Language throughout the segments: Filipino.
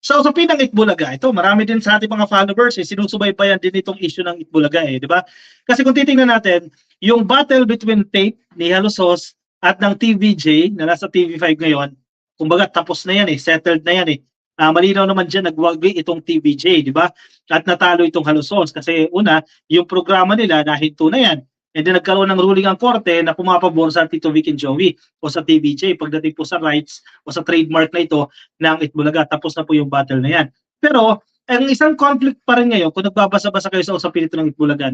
Sa usapin ng Itbulaga, ito marami din sa ating mga followers sinusubaybayan din itong issue ng Itbulaga di ba? Kasi kung titingnan natin, yung battle between Tate ni Halusos at ng TVJ na nasa TV5 ngayon, kumbaga tapos na yan settled na yan malinaw naman diyan nagwagi itong TVJ, di ba? At natalo itong Halusos kasi una, yung programa nila nahinto na yan. And then nagkaroon ng ruling ang korte na pumapabor sa Tito Vic and Joey o sa TVJ pagdating po sa rights o sa trademark na ito ng Itbulaga. Tapos na po yung battle na yan. Pero ang isang conflict pa rin ngayon kung nagbabasa-basa kayo sa usapin ito ng Itbulaga,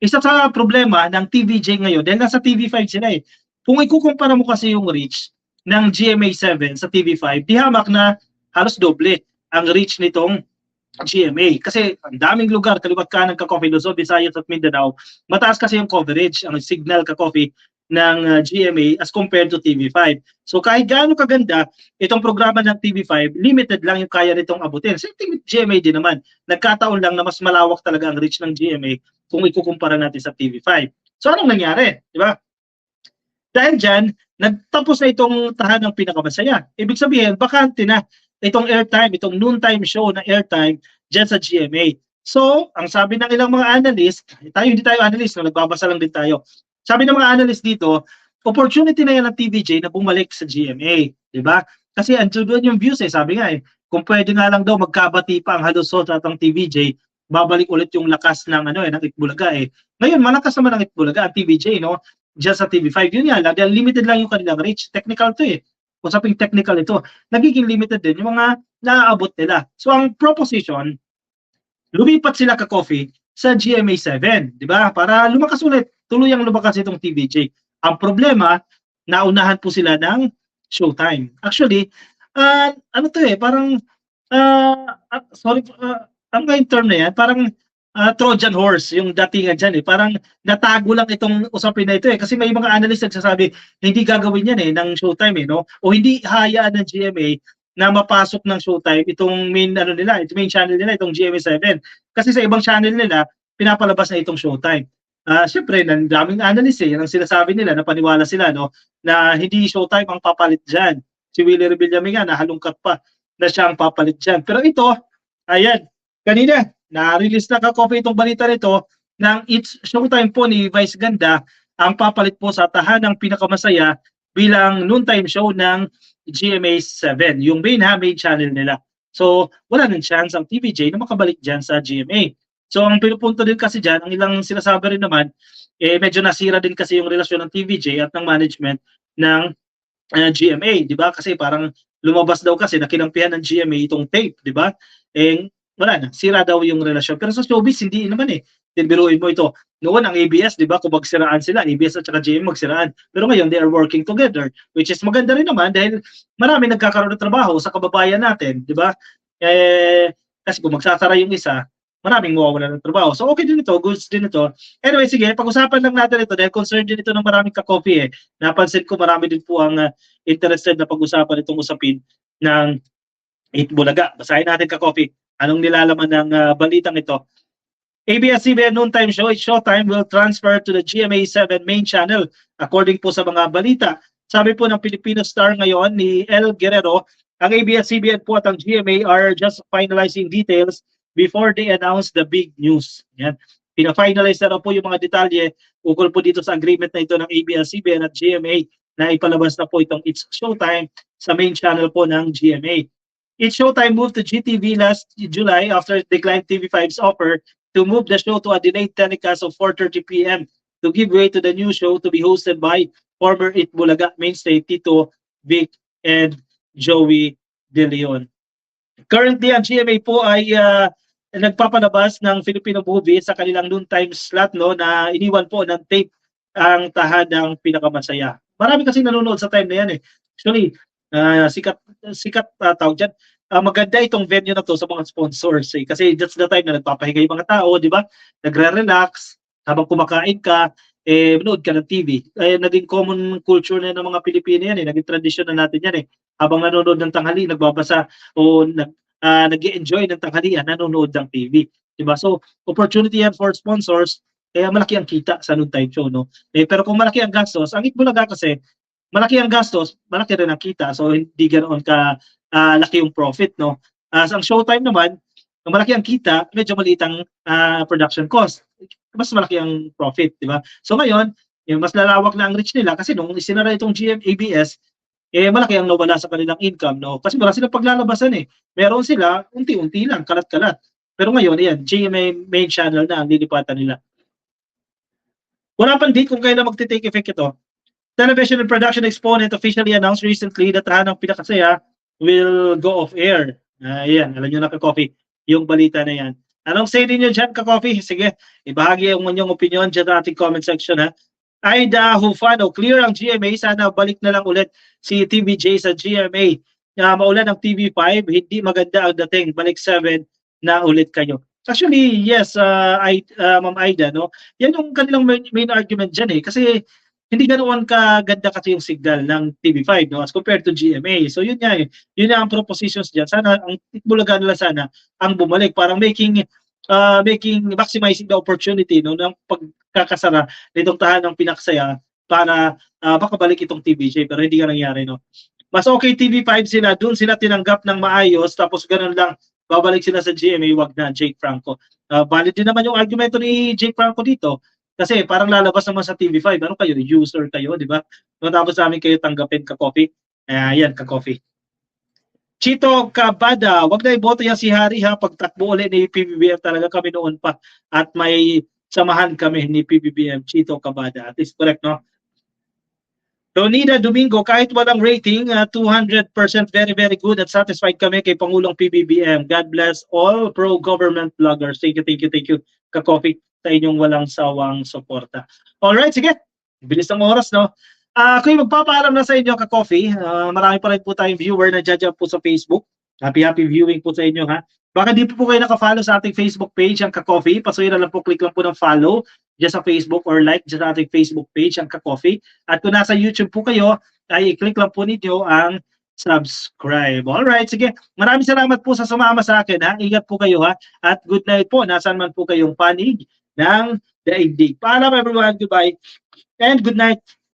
isa sa problema ng TVJ ngayon dahil nasa TV5 sila Kung ikukumpara mo kasi yung reach ng GMA7 sa TV5, di hamak na halos doble ang reach nitong GMA. Kasi ang daming lugar, kaliwat kanan ka-coffee, Luzon, Visayas at Mindanao, mataas kasi yung coverage, ang signal ka-coffee ng GMA as compared to TV5. So kahit gaano kaganda itong programa ng TV5, limited lang yung kaya nitong abutin. Same thing with GMA din naman. Nagkataon lang na mas malawak talaga ang reach ng GMA kung ikukumpara natin sa TV5. So anong nangyari? Di ba? Dahil dyan, nagtapos na itong tahanang pinakamasaya. Ibig sabihin, bakante na itong airtime, itong noontime show na airtime dyan sa GMA. So, ang sabi ng ilang mga analyst, hindi tayo analyst, nagbabasa lang din tayo. Sabi ng mga analyst dito, opportunity na yan ng TVJ na bumalik sa GMA. Diba? Kasi andun yung views sabi nga kung pwede nga lang daw magkabati pa ang Halusot at ang TVJ, babalik ulit yung lakas ng ng Itbulaga Ngayon, malakas naman ang Itbulaga, ang TVJ, dyan sa TV5. Yun yan, dahil limited lang yung kanilang reach. Technical to Usaping technical ito, nagiging limited din yung mga naaabot nila. So ang proposition, lumipat sila ka-coffee sa GMA7, di ba? Para lumakas ulit, tuluyang lumakas itong TVJ. Ang problema, naunahan po sila ng Showtime. Actually, parang, ang term na yan, parang Trojan horse yung datingan dyan Parang natago lang itong usapin na ito kasi may mga analyst nagsasabi hindi gagawin yan ng Showtime o hindi hayaan ng GMA na mapasok ng Showtime itong main main channel nila itong GMA7 kasi sa ibang channel nila pinapalabas na itong Showtime. Syempre ng daming analyst yan ang sinasabi nila na paniwala sila na hindi Showtime ang papalit dyan. Si Willie Rebillame nga nahalungkat pa na siya ang papalit dyan. Pero ito, ayan, kanina na-release na ka-coffee itong balita nito ng It's Showtime po ni Vice Ganda ang papalit po sa tahanang pinakamasaya bilang noontime show ng GMA7, yung main channel nila. So, wala nang chance ang TVJ na makabalik dyan sa GMA. So, ang pinupunto din kasi dyan, ang ilang sinasabi rin naman, medyo nasira din kasi yung relasyon ng TVJ at ng management ng GMA, di ba? Kasi parang lumabas daw kasi na kinampihan ng GMA itong tape, di ba? Wala na, sira daw yung relasyon. Pero sa showbiz, hindi naman Biruin mo ito. Noon ang ABS, di ba, kung magsiraan sila, ABS at saka GMA magsiraan. Pero ngayon, they are working together, which is maganda rin naman dahil marami nagkakaroon ng trabaho sa kababayan natin, di ba? Kasi kung magsasara yung isa, maraming mawawala ng trabaho. So okay din ito, goods din ito. Anyway, sige, pag-usapan lang natin ito dahil concerned din ito ng maraming ka-coffee Napansin ko marami din po ang interested na pag-usapan itong usapin ng Itbulaga. Basahin natin ka-coffee. Anong nilalaman ng balitang ito? ABS-CBN noontime show, It's Showtime will transfer to the GMA7 main channel. According po sa mga balita, sabi po ng Filipino Star ngayon ni El Guerrero, ang ABS-CBN po at ang GMA are just finalizing details before they announce the big news. Yan. Pina-finalize na po yung mga detalye ukol po dito sa agreement na ito ng ABS-CBN at GMA na ipalabas na po itong It's Showtime sa main channel po ng GMA. It's Showtime moved to GTV last July after it declined TV5's offer to move the show to a delayed telecast of 4:30 p.m. to give way to the new show to be hosted by former Itbulaga mainstay Tito Vic and Joey De Leon. Currently, ang GMA po ay nagpapalabas ng Filipino movie sa kanilang noontime slot na iniwan po ng tape ang tahanang pinakamasaya. Marami kasi nanonood sa time na yan Actually, sikat tawag dyan. Maganda itong venue na to sa mga sponsors kasi that's the time na nagpapahinga yung mga tao, di ba? Nagre-relax habang kumakain ka, manood ka ng TV. Naging common culture na ng mga Pilipino yan naging tradition na natin yan Habang nanonood ng tanghali, nagbabasa o nag-enjoy ng tanghalian, nanonood ng TV. Di ba? So, opportunity yan for sponsors, kaya malaki ang kita sa noontime show, pero kung malaki ang gastos, ang Itbulaga kasi, malaki ang gastos, malaki rin ang kita. So, hindi ganoon ka laki yung profit, Ang Showtime naman, malaki ang kita, medyo maliit ang production cost. Mas malaki ang profit, di ba? So ngayon, yung mas lalawak na ang reach nila kasi nung isinara itong GMABS, malaki ang nawala sa kanilang income, no? Kasi wala silang paglalabasan eh. Meron sila, unti-unti lang, kalat-kalat. Pero ngayon, ayan, GMA main channel na ang lilipatan nila. Wala pang date kung kailan magte-take effect ito. Television and Production Exponent officially announced recently that Tahanang Pinakasaya will go off air. Ayan, alam nyo na ka-coffee, yung balita na yan. Anong say ninyo dyan, ka-coffee? Sige, ibahagi ang inyong opinion dyan sa ating comment section, ha? Aida Hufano, clear ang GMA. Sana balik na lang ulit si TVJ sa GMA. Maulan ang TV5, hindi maganda ang dating. Balik 7 na ulit kayo. Actually, yes, Ma'am Aida, no? Yan yung kanilang main argument dyan eh. Kasi hindi ganoon kaganda kasi yung signal ng TV5, no, as compared to GMA. So yun nga eh. Yun nga ang propositions diyan. Sana ang Bulaga nila sana ang bumalik, parang maximizing the opportunity, no, ng pagkakasara nitong Tahanang Pinaksaya para makabalik itong TVJ, pero hindi ka nangyari, no. Mas okay TV5 sila, doon sila tinanggap ng maayos, tapos ganun lang babalik sila sa GMA, wag na Jake Franco. Valid din naman yung argumento ni Jake Franco dito. Kasi parang lalabas naman sa TV5, ano kayo, user kayo, di ba? Tapos namin kayo tanggapin, ka-coffee. Yan, ka-coffee. Chito Cabada, wag na iboto yan si Harry ha, pagtakbo ulit ni PBBM talaga kami noon pa at may samahan kami ni PBBM. Chito Cabada, at least correct, no? Ronida Domingo, kahit walang rating, 200% very, very good at satisfied kami kay Pangulong PBBM. God bless all pro-government vloggers. Thank you, ka-coffee, sa inyong walang sawang suporta. Alright, sige. Bilis ng oras, no? Kung magpapaalam na sa inyo, ka-coffee, marami pa rin po tayong viewer na dyan po sa Facebook. Happy viewing po sa inyo, ha? Baka di po kayo naka-follow sa ating Facebook page, ang ka-coffee. Pasuyin na lang po, click lang po ng follow dyan sa Facebook or like dyan sa ating Facebook page, ang ka-coffee. At kung nasa YouTube po kayo, ay i-click lang po ninyo ang subscribe. Alright, sige. Maraming salamat po sa sumama sa akin, ha? Ingat po kayo, ha? At good night po. Nasaan man po kayong panig ng daigdig. Paalam everyone. Goodbye and good night.